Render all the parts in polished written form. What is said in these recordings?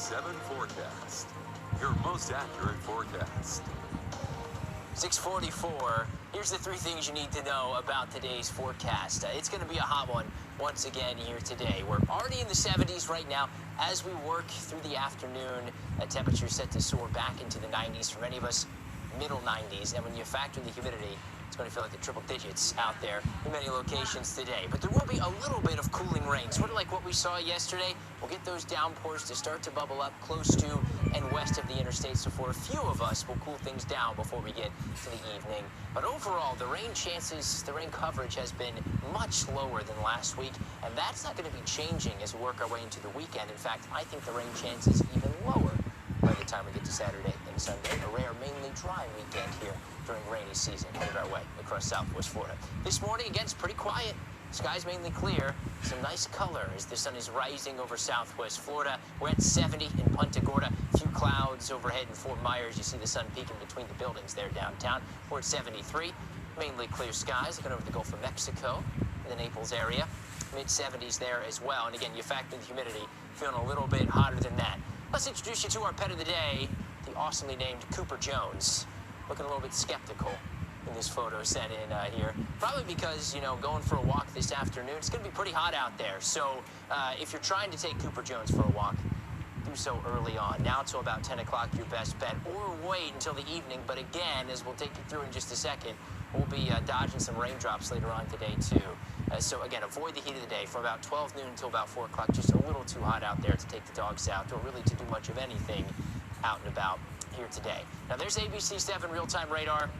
7 forecast. Your most accurate forecast. 6:44. Here's the 3 things you need to know about today's forecast. It's going to be a hot one once again here today. We're already in the 70s right now. As we work through the afternoon, temperatures set to soar back into the 90s for many of us, middle 90s. And when you factor the humidity, it's going to feel like the triple digits out there in many locations today. But there will be a little bit of cooling rain, sort of like what we saw yesterday. We'll get those downpours to start to bubble up close to and west of the interstate. So for a few of us, we'll cool things down before we get to the evening. But overall, the rain chances, the rain coverage has been much lower than last week. And that's not going to be changing as we work our way into the weekend. In fact, I think the rain chances even lower by the time we get to Saturday and Sunday. A rare, mainly dry weekend here during rainy season headed our way across southwest Florida. This morning, again, it's pretty quiet. Skies mainly clear. Some nice color as the sun is rising over southwest Florida. We're at 70 in Punta Gorda. A few clouds overhead in Fort Myers. You see the sun peeking between the buildings there downtown. We're at 73. Mainly clear skies. Looking over the Gulf of Mexico in the Naples area. Mid-70s there as well. And again, you factor the humidity, feeling a little bit hotter than that. Let's introduce you to our pet of the day, the awesomely named Cooper Jones. Looking a little bit skeptical in this photo sent in here. Probably because, you know, going for a walk this afternoon, it's going to be pretty hot out there. So if you're trying to take Cooper Jones for a walk, do so early on. Now till about 10 o'clock, your best bet. Or wait until the evening. But again, as we'll take you through in just a second, we'll be dodging some raindrops later on today, too. So again, avoid the heat of the day from about 12 noon until about 4 o'clock. Just a little too hot out there to take the dogs out, or really to do much of anything out and about here today. Now there's ABC 7 real-time radar.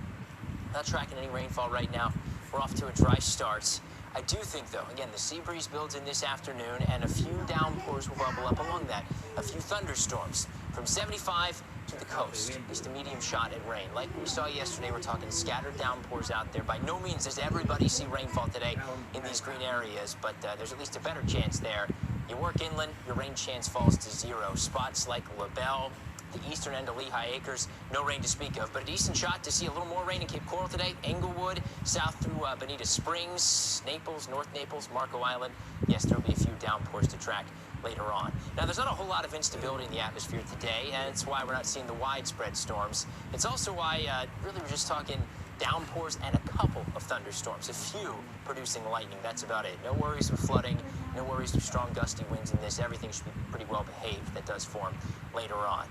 Not tracking any rainfall right now. We're off to a dry start. I do think, though, again, the sea breeze builds in this afternoon, and a few downpours will bubble up along that. A few thunderstorms from 75 to the coast. Just a medium shot at rain. Like we saw yesterday, we're talking scattered downpours out there. By no means does everybody see rainfall today in these green areas, but there's at least a better chance there. You work inland, your rain chance falls to 0. Spots like LaBelle, the eastern end of Lehigh Acres, no rain to speak of, but a decent shot to see a little more rain in Cape Coral today. Englewood, south through Bonita Springs, Naples, North Naples, Marco Island. Yes, there will be a few downpours to track later on. Now, there's not a whole lot of instability in the atmosphere today, and it's why we're not seeing the widespread storms. It's also why, really, we're just talking downpours and a couple of thunderstorms, a few producing lightning. That's about it. No worries with flooding, no worries with strong gusty winds in this. Everything should be pretty well behaved. That does form later on.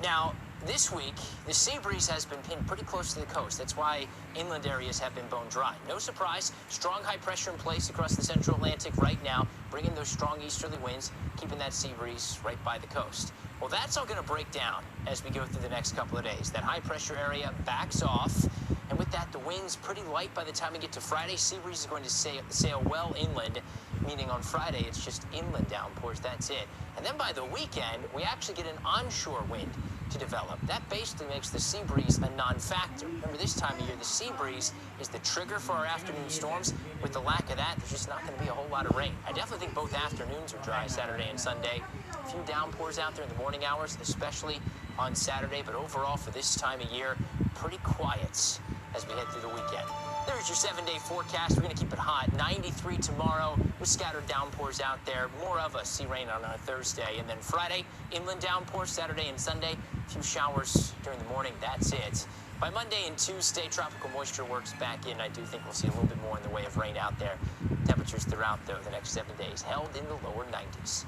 Now, this week, the sea breeze has been pinned pretty close to the coast. That's why inland areas have been bone dry. No surprise, strong high pressure in place across the central Atlantic right now, bringing those strong easterly winds, keeping that sea breeze right by the coast. Well, that's all going to break down as we go through the next couple of days. That high pressure area backs off, and with that, the wind's pretty light by the time we get to Friday. Sea breeze is going to sail well inland, meaning on Friday, it's just inland downpours, that's it. And then by the weekend, we actually get an onshore wind to develop. That basically makes the sea breeze a non-factor. Remember, this time of year, the sea breeze is the trigger for our afternoon storms. With the lack of that, there's just not going to be a whole lot of rain. I definitely think both afternoons are dry, Saturday and Sunday. A few downpours out there in the morning hours, especially on Saturday, but overall for this time of year, pretty quiet as we head through the weekend. There's your 7-day forecast. We're going to keep it hot. 93 tomorrow with scattered downpours out there. More of us see rain on Thursday. And then Friday, inland downpours, Saturday and Sunday. A few showers during the morning. That's it. By Monday and Tuesday, tropical moisture works back in. I do think we'll see a little bit more in the way of rain out there. Temperatures throughout, though, the next 7 days held in the lower 90s.